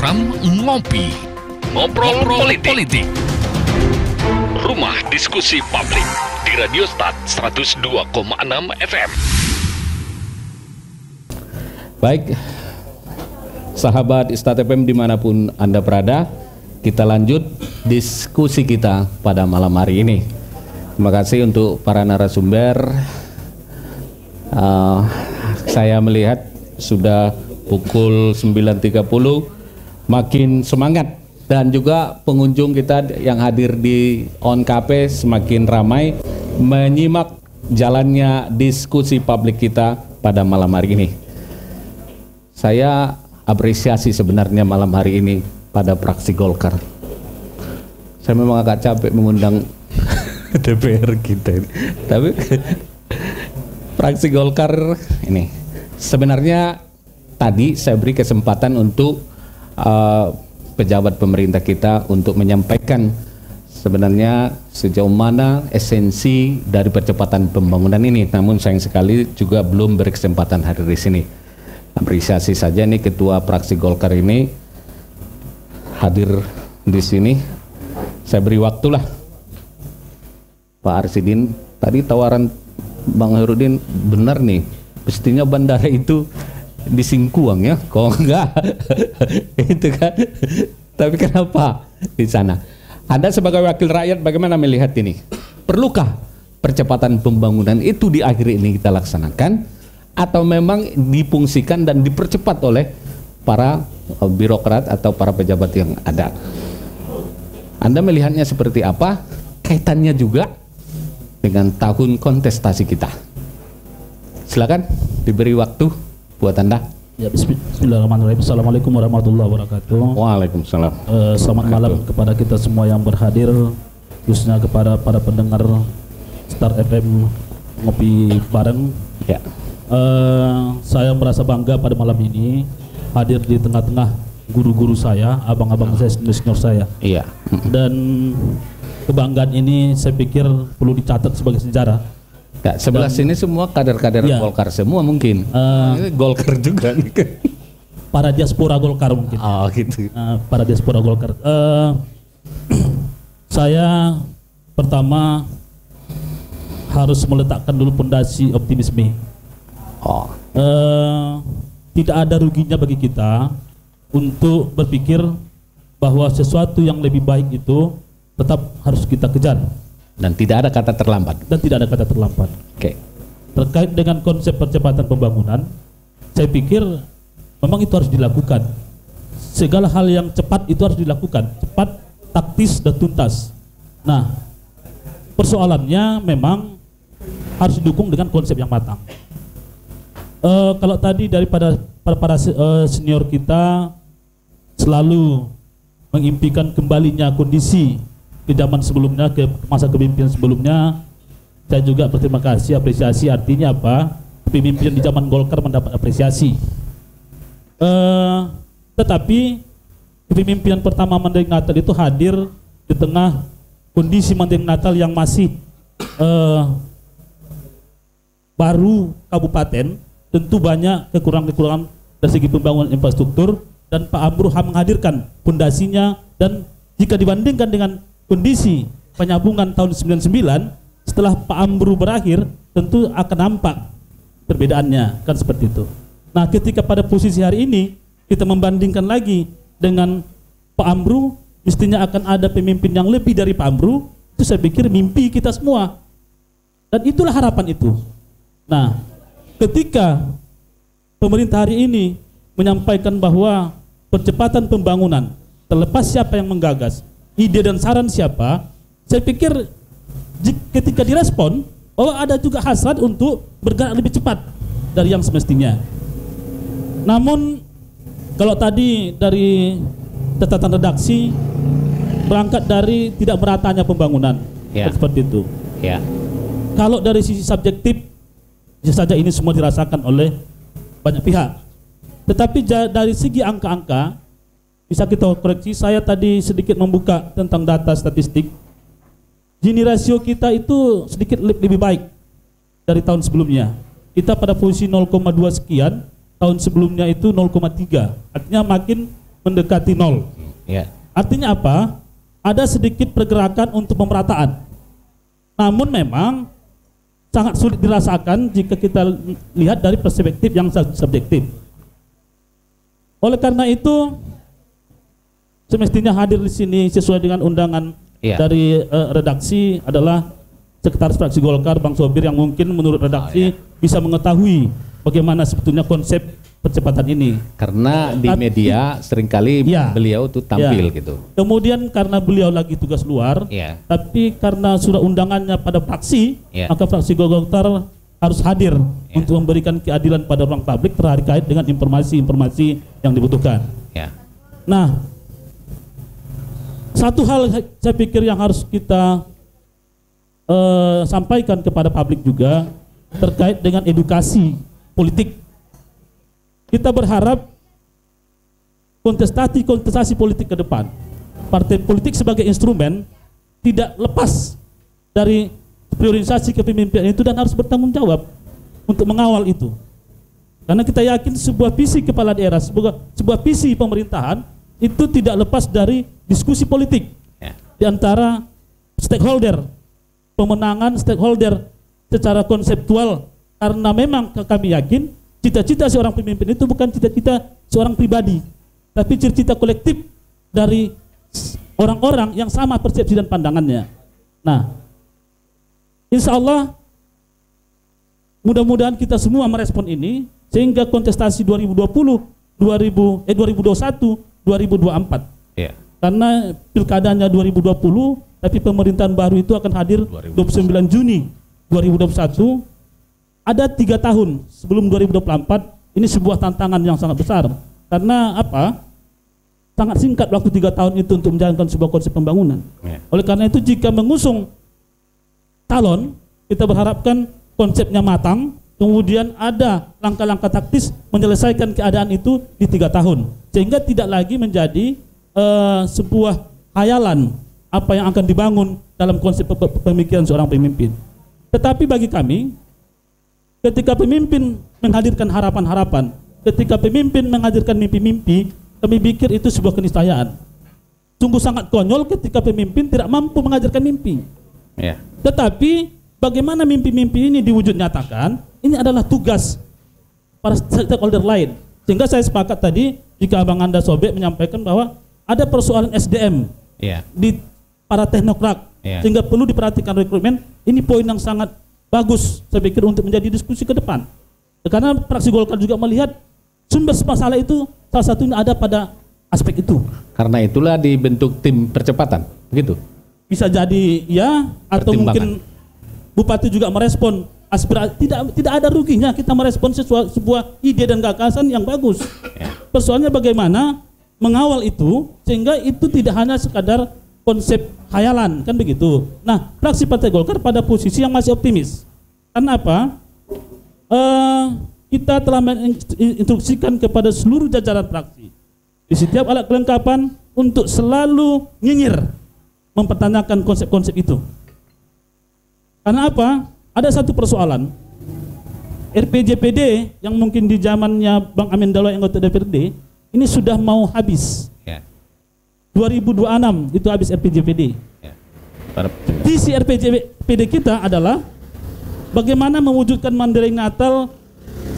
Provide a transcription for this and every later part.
program Ngopi, Ngobrol Politik. Rumah Diskusi Publik di Radio Start 102,6 FM. Baik, sahabat Start FM dimanapun Anda berada, kita lanjut diskusi kita pada malam hari ini. Terima kasih untuk para narasumber. Saya melihat sudah pukul 9.30, makin semangat, dan juga pengunjung kita yang hadir di On Cafe semakin ramai menyimak jalannya diskusi publik kita pada malam hari ini. Saya apresiasi sebenarnya malam hari ini pada fraksi Golkar. Saya memang agak capek mengundang DPR kita ini, tapi fraksi Golkar ini sebenarnya tadi saya beri kesempatan untuk pejabat pemerintah kita untuk menyampaikan sebenarnya sejauh mana esensi dari percepatan pembangunan ini. Namun sayang sekali juga belum berkesempatan hadir di sini. Apresiasi saja nih Ketua Fraksi Golkar ini hadir di sini. Saya beri waktulah Pak Arsidin. Tadi tawaran Bang Herudin benar nih. Mestinya bandara itu di Singkuang ya, kok enggak itu kan. Tapi kenapa di sana? Anda sebagai wakil rakyat bagaimana melihat ini? Perlukah percepatan pembangunan itu di akhir ini kita laksanakan, atau memang difungsikan dan dipercepat oleh para birokrat atau para pejabat yang ada? Anda melihatnya seperti apa? Kaitannya juga dengan tahun kontestasi kita. Silakan diberi waktu buat Anda. Ya, bismillahirrahmanirrahim. Assalamualaikum warahmatullahi wabarakatuh. Waalaikumsalam. Selamat malam kepada kita semua yang berhadir, khususnya kepada para pendengar Start FM Ngopi Bareng. Ya. Saya merasa bangga pada malam ini hadir di tengah-tengah guru-guru saya, abang-abang saya, senior saya. Iya. Dan kebanggaan ini saya pikir perlu dicatat sebagai sejarah. Ya, sebelah sini semua kader-kader ya, Golkar semua mungkin. Ini Golkar juga nih. Para diaspora Golkar mungkin. Oh gitu. Para diaspora Golkar. Saya pertama harus meletakkan dulu pondasi optimisme. Oh. Tidak ada ruginya bagi kita untuk berpikir bahwa sesuatu yang lebih baik itu tetap harus kita kejar. Dan tidak ada kata terlambat. Oke. Terkait dengan konsep percepatan pembangunan, saya pikir memang itu harus dilakukan. Segala hal yang cepat itu harus dilakukan, cepat, taktis, dan tuntas. Nah, persoalannya memang harus didukung dengan konsep yang matang. Kalau tadi daripada para senior kita selalu mengimpikan kembalinya kondisi ke zaman sebelumnya, ke masa kepemimpinan sebelumnya, saya juga berterima kasih, apresiasi. Artinya apa? Pemimpinan di zaman Golkar mendapat apresiasi. Tetapi kepemimpinan pertama Mandailing Natal itu hadir di tengah kondisi Mandailing Natal yang masih baru kabupaten, tentu banyak kekurangan-kekurangan dari segi pembangunan infrastruktur, dan Pak Amru menghadirkan pondasinya. Dan jika dibandingkan dengan kondisi penyambungan tahun 99 setelah Pak Amru berakhir, tentu akan nampak perbedaannya, kan seperti itu. Nah, ketika pada posisi hari ini kita membandingkan lagi dengan Pak Amru, mestinya akan ada pemimpin yang lebih dari Pak Amru. Itu saya pikir mimpi kita semua, dan itulah harapan itu. Nah, ketika pemerintah hari ini menyampaikan bahwa percepatan pembangunan, terlepas siapa yang menggagas, ide dan saran siapa, saya pikir ketika direspon, ada juga hasrat untuk bergerak lebih cepat dari yang semestinya. Namun kalau tadi dari catatan redaksi berangkat dari tidak meratanya pembangunan, ya, seperti itu. Ya. Kalau dari sisi subjektif, bisa saja ini semua dirasakan oleh banyak pihak. Tetapi dari segi angka-angka, bisa kita koreksi. Saya tadi sedikit membuka tentang data statistik. Gini rasio kita itu sedikit lebih baik dari tahun sebelumnya. Kita pada posisi 0,2 sekian, tahun sebelumnya itu 0,3. Artinya makin mendekati nol. Ya. Artinya apa? Ada sedikit pergerakan untuk pemerataan. Namun memang sangat sulit dirasakan jika kita lihat dari perspektif yang subjektif. Oleh karena itu, semestinya hadir di sini sesuai dengan undangan dari redaksi adalah Sekretaris Fraksi Golkar Bang Sobir, yang mungkin menurut redaksi bisa mengetahui bagaimana sebetulnya konsep percepatan ini. Karena di media seringkali beliau tuh tampil gitu. Kemudian karena beliau lagi tugas luar, tapi karena sudah undangannya pada fraksi, maka fraksi Golkar harus hadir untuk memberikan keadilan pada ruang publik terkait dengan informasi-informasi yang dibutuhkan. Nah, satu hal saya pikir yang harus kita sampaikan kepada publik juga terkait dengan edukasi politik. Kita berharap kontestasi politik ke depan, partai politik sebagai instrumen tidak lepas dari priorisasi kepemimpinan itu dan harus bertanggung jawab untuk mengawal itu. Karena kita yakin sebuah visi kepala daerah, sebuah visi pemerintahan itu tidak lepas dari diskusi politik di antara stakeholder, pemenangan stakeholder secara konseptual. Karena memang kami yakin cita-cita seorang pemimpin itu bukan cita-cita seorang pribadi, tapi cita-cita kolektif dari orang-orang yang sama persepsi dan pandangannya. Nah, insya Allah mudah-mudahan kita semua merespon ini sehingga kontestasi 2020, 2021, 2024. Karena pilkadanya 2020, tapi pemerintahan baru itu akan hadir 29 Juni 2021. Ada 3 tahun sebelum 2024, ini sebuah tantangan yang sangat besar. Karena apa? Sangat singkat waktu 3 tahun itu untuk menjalankan sebuah konsep pembangunan. Oleh karena itu jika mengusung calon, kita berharapkan konsepnya matang, kemudian ada langkah-langkah taktis menyelesaikan keadaan itu di 3 tahun. Sehingga tidak lagi menjadi sebuah khayalan apa yang akan dibangun dalam konsep pemikiran seorang pemimpin. Tetapi bagi kami, ketika pemimpin menghadirkan harapan-harapan, ketika pemimpin menghadirkan mimpi-mimpi, kami pikir itu sebuah keniscayaan. Sungguh sangat konyol ketika pemimpin tidak mampu mengajarkan mimpi. Tetapi bagaimana mimpi-mimpi ini diwujud nyatakan, ini adalah tugas para stakeholder lain. Sehingga saya sepakat tadi, jika Abang Anda Sobek menyampaikan bahwa ada persoalan SDM di para teknokrat, sehingga perlu diperhatikan rekrutmen. Ini poin yang sangat bagus saya pikir untuk menjadi diskusi ke depan. Karena fraksi Golkar juga melihat sumber masalah itu salah satunya ada pada aspek itu. Karena itulah dibentuk tim percepatan, begitu? Bisa jadi ya, atau mungkin Bupati juga merespon aspirasi. Tidak ada ruginya kita merespon sebuah ide dan gagasan yang bagus. Persoalannya bagaimana mengawal itu sehingga itu tidak hanya sekadar konsep khayalan, kan begitu. Nah, fraksi Partai Golkar pada posisi yang masih optimis. Karena apa? Kita telah menginstruksikan kepada seluruh jajaran fraksi di setiap alat kelengkapan untuk selalu nyinyir mempertanyakan konsep-konsep itu. Karena apa? Ada satu persoalan. RPJPD yang mungkin di zamannya Bang Amin Dalwa yang anggota DPRD ini sudah mau habis. 2026 itu habis RPJPD. Visi RPJPD kita adalah bagaimana mewujudkan Mandailing Natal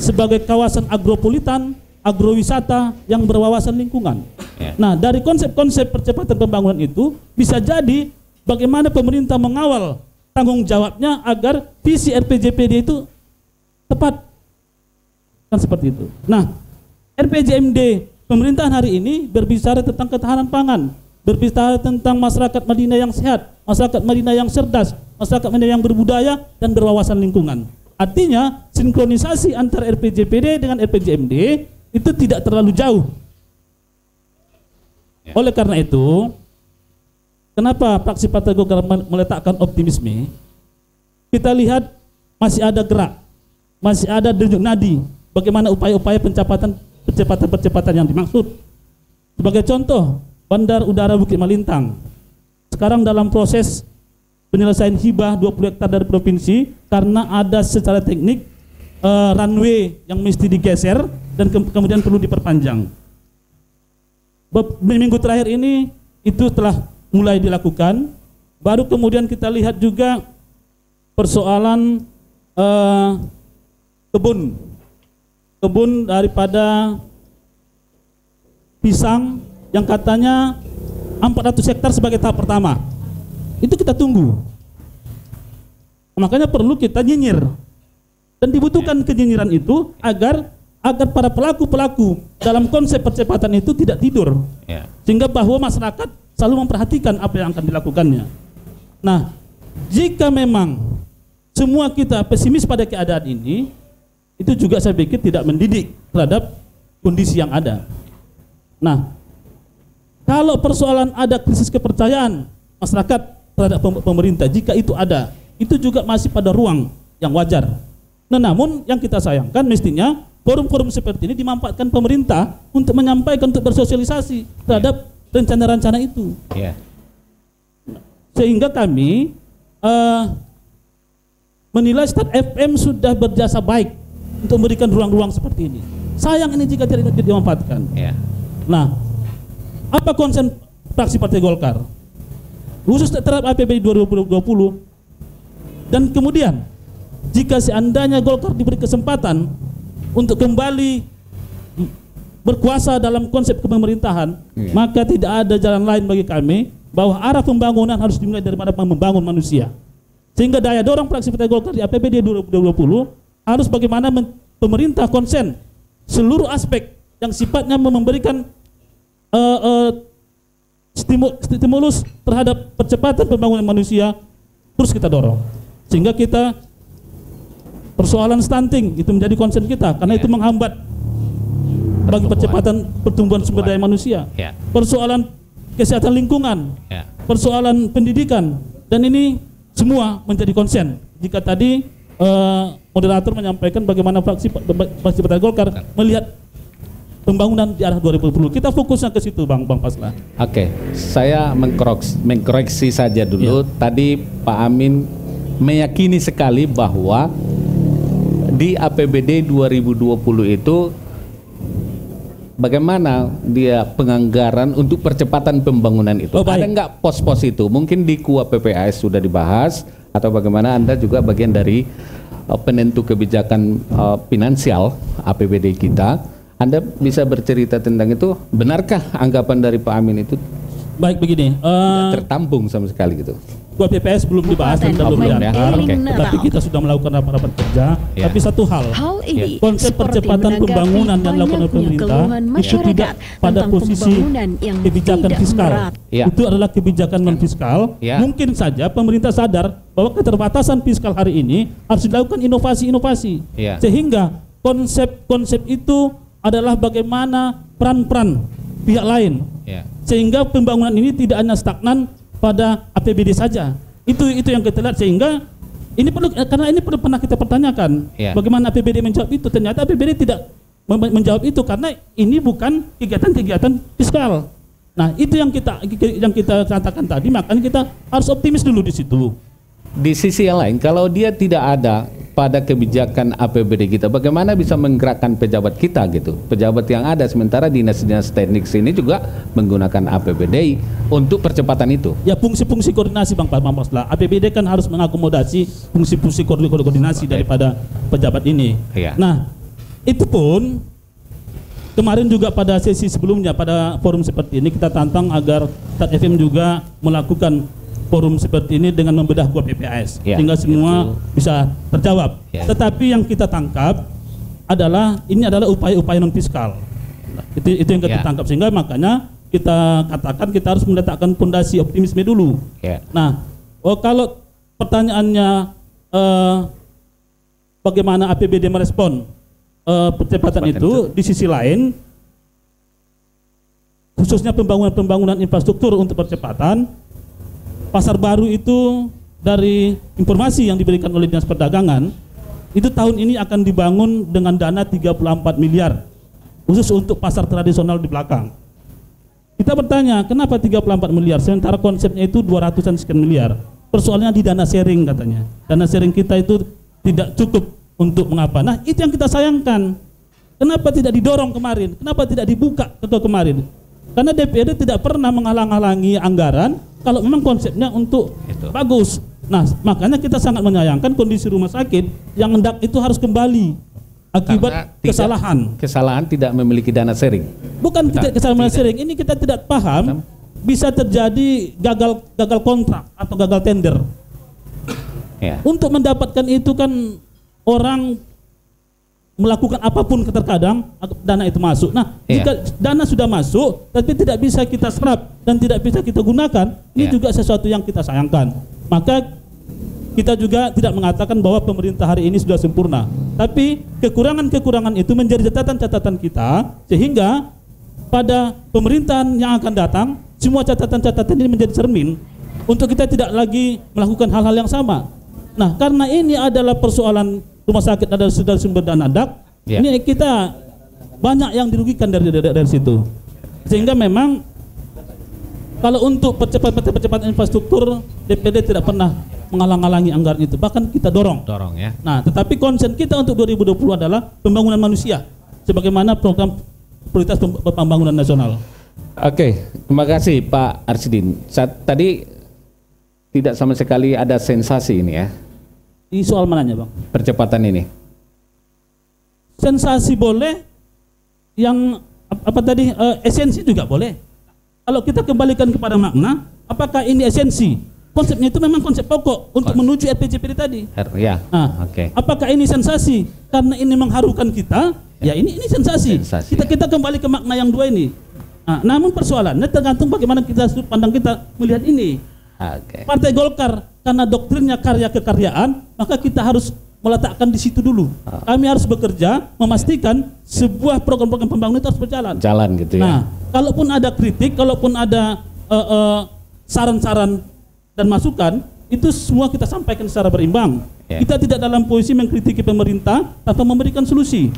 sebagai kawasan agropolitan, agrowisata yang berwawasan lingkungan. Nah, dari konsep-konsep percepatan pembangunan itu bisa jadi bagaimana pemerintah mengawal tanggung jawabnya agar visi RPJPD itu tepat. Kan seperti itu. Nah, RPJMD pemerintahan hari ini berbicara tentang ketahanan pangan, berbicara tentang masyarakat Madinah yang sehat, masyarakat Madinah yang cerdas, masyarakat Madinah yang berbudaya dan berwawasan lingkungan. Artinya sinkronisasi antara RPJPD dengan RPJMD itu tidak terlalu jauh. Oleh karena itu, kenapa fraksi Partai Golkar meletakkan optimisme? Kita lihat masih ada gerak, masih ada denyut nadi bagaimana upaya-upaya percepatan yang dimaksud. Sebagai contoh, Bandar Udara Bukit Malintang sekarang dalam proses penyelesaian hibah 20 hektar dari provinsi karena ada secara teknik runway yang mesti digeser dan kemudian perlu diperpanjang. Minggu terakhir ini itu telah mulai dilakukan. Baru kemudian kita lihat juga persoalan kebun daripada pisang yang katanya 400 hektar sebagai tahap pertama. Itu kita tunggu. Makanya perlu kita nyinyir. Dan dibutuhkan kenyinyiran itu agar para pelaku-pelaku dalam konsep percepatan itu tidak tidur. Sehingga bahwa masyarakat selalu memperhatikan apa yang akan dilakukannya. Nah, jika memang semua kita pesimis pada keadaan ini, itu juga saya pikir tidak mendidik terhadap kondisi yang ada. Nah, kalau persoalan ada krisis kepercayaan masyarakat terhadap pemerintah, jika itu ada, itu juga masih pada ruang yang wajar. Nah, namun yang kita sayangkan mestinya forum-forum seperti ini dimanfaatkan pemerintah untuk menyampaikan, untuk bersosialisasi terhadap rencana-rencana itu. Sehingga kami menilai Start FM sudah berjasa baik untuk memberikan ruang-ruang seperti ini. Sayang ini jika tidak dimanfaatkan. Nah, apa konsen fraksi Partai Golkar khusus terhadap APBD 2020, dan kemudian jika seandainya Golkar diberi kesempatan untuk kembali berkuasa dalam konsep kepemerintahan, maka tidak ada jalan lain bagi kami bahwa arah pembangunan harus dimulai daripada membangun manusia. Sehingga daya dorong fraksi Partai Golkar di APBD 2020 harus bagaimana pemerintah konsen seluruh aspek yang sifatnya memberikan stimulus terhadap percepatan pembangunan manusia terus kita dorong, sehingga kita persoalan stunting itu menjadi konsen kita karena itu menghambat bagi percepatan pertumbuhan sumber daya manusia. Persoalan kesehatan lingkungan, persoalan pendidikan, dan ini semua menjadi konsen. Jika tadi moderator menyampaikan bagaimana fraksi Partai Golkar melihat pembangunan di arah 2020. Kita fokusnya ke situ, Bang Paslah. Oke, saya mengkoreksi saja dulu. Tadi Pak Amin meyakini sekali bahwa di APBD 2020 itu bagaimana dia penganggaran untuk percepatan pembangunan itu. Ada nggak pos-pos itu? Mungkin di KUA PPAS sudah dibahas, atau bagaimana Anda juga bagian dari penentu kebijakan finansial APBD kita. Anda bisa bercerita tentang itu, benarkah anggapan dari Pak Amin itu? Baik, begini, tertampung sama sekali gitu. KUA PPAS belum dibahas dan belum diangkat, tapi kita sudah melakukan rapat-rapat kerja. Tapi satu hal konsep percepatan pembangunan yang dilakukan oleh pemerintah itu tidak pada posisi kebijakan fiskal. Itu adalah kebijakan non fiskal. Mungkin saja pemerintah sadar bahwa keterbatasan fiskal hari ini harus dilakukan inovasi-inovasi, sehingga konsep itu adalah bagaimana peran-peran pihak lain, sehingga pembangunan ini tidak hanya stagnan pada APBD saja. Itu yang kita lihat, sehingga ini perlu, karena ini pernah kita pertanyakan bagaimana APBD menjawab itu. Ternyata APBD tidak menjawab itu karena ini bukan kegiatan-kegiatan fiskal. Nah, itu yang kita katakan tadi, makanya kita harus optimis dulu di situ. Di sisi yang lain, kalau dia tidak ada pada kebijakan APBD kita, bagaimana bisa menggerakkan pejabat kita gitu? Pejabat yang ada, sementara dinas-dinas teknik sini juga menggunakan APBD untuk percepatan itu. Ya, fungsi-fungsi koordinasi Bang Paslah. APBD kan harus mengakomodasi fungsi-fungsi koordinasi daripada pejabat ini. Nah, itu pun kemarin juga pada sesi sebelumnya, pada forum seperti ini kita tantang agar Start FM juga melakukan forum seperti ini dengan membedah KUA PPAS, sehingga semua bisa terjawab. Tetapi yang kita tangkap adalah ini adalah upaya-upaya non fiskal. Itu yang kita tangkap, sehingga makanya kita katakan kita harus meletakkan fondasi optimisme dulu. Nah, kalau pertanyaannya bagaimana APBD merespon percepatan itu, di sisi lain khususnya pembangunan infrastruktur untuk percepatan. Pasar baru itu dari informasi yang diberikan oleh Dinas Perdagangan itu tahun ini akan dibangun dengan dana 34 miliar khusus untuk pasar tradisional di belakang. Kita bertanya, kenapa 34 miliar sementara konsepnya itu 200-an sekian miliar? Persoalannya di dana sharing katanya. Dana sharing kita itu tidak cukup untuk mengapa. Nah, itu yang kita sayangkan. Kenapa tidak didorong kemarin? Kenapa tidak dibuka kemarin? Karena DPRD tidak pernah menghalang-halangi anggaran kalau memang konsepnya untuk bagus. Nah, makanya kita sangat menyayangkan kondisi rumah sakit yang hendak itu harus kembali akibat kesalahan tidak memiliki dana sharing. Bukan tidak kesalahan sharing, ini kita tidak paham bisa terjadi gagal kontrak atau gagal tender. Ya. Untuk mendapatkan itu kan orang melakukan apapun terkadang dana itu masuk. Nah, jika dana sudah masuk tapi tidak bisa kita serap dan tidak bisa kita gunakan, ini juga sesuatu yang kita sayangkan. Maka kita juga tidak mengatakan bahwa pemerintah hari ini sudah sempurna, tapi kekurangan-kekurangan itu menjadi catatan-catatan kita, sehingga pada pemerintahan yang akan datang semua catatan-catatan ini menjadi cermin untuk kita tidak lagi melakukan hal-hal yang sama. Nah, karena ini adalah persoalan rumah sakit adalah sudah sumber dana DAK, ini kita banyak yang dirugikan dari situ. Sehingga memang kalau untuk percepatan infrastruktur, DPD tidak pernah menghalang-halangi anggaran itu, bahkan kita dorong ya. Nah, tetapi concern kita untuk 2020 adalah pembangunan manusia sebagaimana program prioritas pembangunan nasional. Oke, terima kasih Pak Arsidin. Tadi tidak sama sekali ada sensasi ini ya. Di soal mananya, Bang? Percepatan ini. Sensasi boleh, yang apa tadi esensi juga boleh. Kalau kita kembalikan kepada makna, apakah ini esensi? Konsepnya itu memang konsep pokok untuk menuju RPJMD tadi. Ya. Nah, apakah ini sensasi? Karena ini mengharukan kita, ya ini sensasi. Kita kembali ke makna yang dua ini. Nah, namun persoalannya tergantung bagaimana kita sudut pandang kita melihat ini. Partai Golkar karena doktrinnya karya kekaryaan, maka kita harus meletakkan di situ dulu. Kami harus bekerja memastikan sebuah program-program pembangunan itu harus berjalan. Jalan gitu ya. Nah, kalaupun ada kritik, kalaupun ada saran-saran dan masukan, itu semua kita sampaikan secara berimbang. Kita tidak dalam posisi mengkritiki pemerintah tanpa memberikan solusi.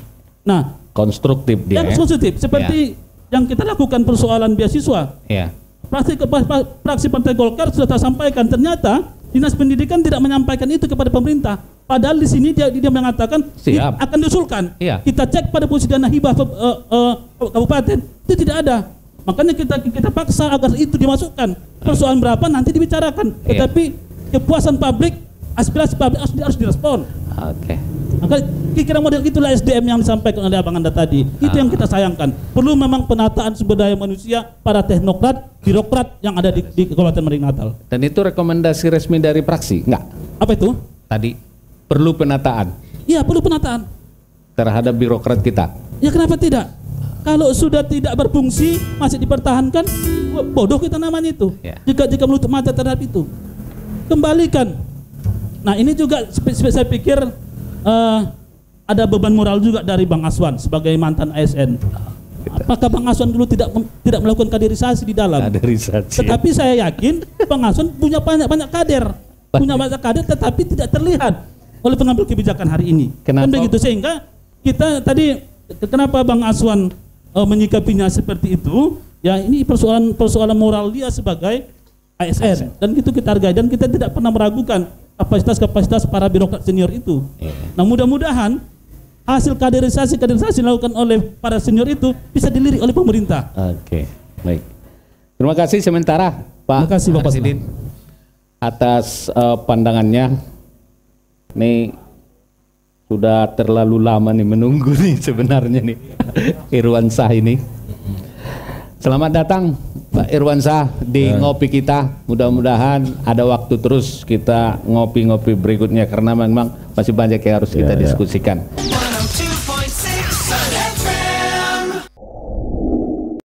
Nah, konstruktif dia. Yang konstruktif seperti yang kita lakukan persoalan beasiswa. Fraksi Partai Golkar sudah sampaikan, ternyata Dinas Pendidikan tidak menyampaikan itu kepada pemerintah. Padahal di sini dia mengatakan akan diusulkan. Kita cek pada posisi dana hibah kabupaten itu tidak ada. Makanya kita paksa agar itu dimasukkan. Persoalan berapa nanti dibicarakan. Tetapi kepuasan publik, aspirasi publik harus direspon. Maka kira-kira model itulah SDM yang disampaikan oleh Abang Anda tadi. Itu yang kita sayangkan. Perlu memang penataan sumber daya manusia para teknokrat, birokrat yang ada di Kabupaten Meringnatal. Dan itu rekomendasi resmi dari praksi, enggak? Apa itu? Tadi perlu penataan. Iya, perlu penataan terhadap birokrat kita. Ya, kenapa tidak? Kalau sudah tidak berfungsi masih dipertahankan, bodoh kita namanya itu. Jika menutup mata terhadap itu, kembalikan. Nah, ini juga saya pikir ada beban moral juga dari Bang Aswan sebagai mantan ASN. Apakah Bang Aswan dulu tidak melakukan kaderisasi di dalam? Tetapi saya yakin Bang Aswan punya banyak kader, tetapi tidak terlihat oleh pengambil kebijakan hari ini. Kenapa? Dan begitu sehingga kita tadi kenapa Bang Aswan menyikapinya seperti itu? Ya, ini persoalan moral dia sebagai ASN dan itu kita hargai dan kita tidak pernah meragukan kapasitas para birokrat senior itu. Nah, mudah-mudahan hasil kaderisasi dilakukan oleh para senior itu bisa dilirik oleh pemerintah. Baik. Terima kasih sementara Pak Arsidin atas pandangannya. Ini sudah terlalu lama nih menunggu nih sebenarnya nih Irwansyah ini. Selamat datang Pak Irwansyah di ngopi kita. Mudah-mudahan ada waktu terus kita ngopi-ngopi berikutnya karena memang masih banyak yang harus kita diskusikan.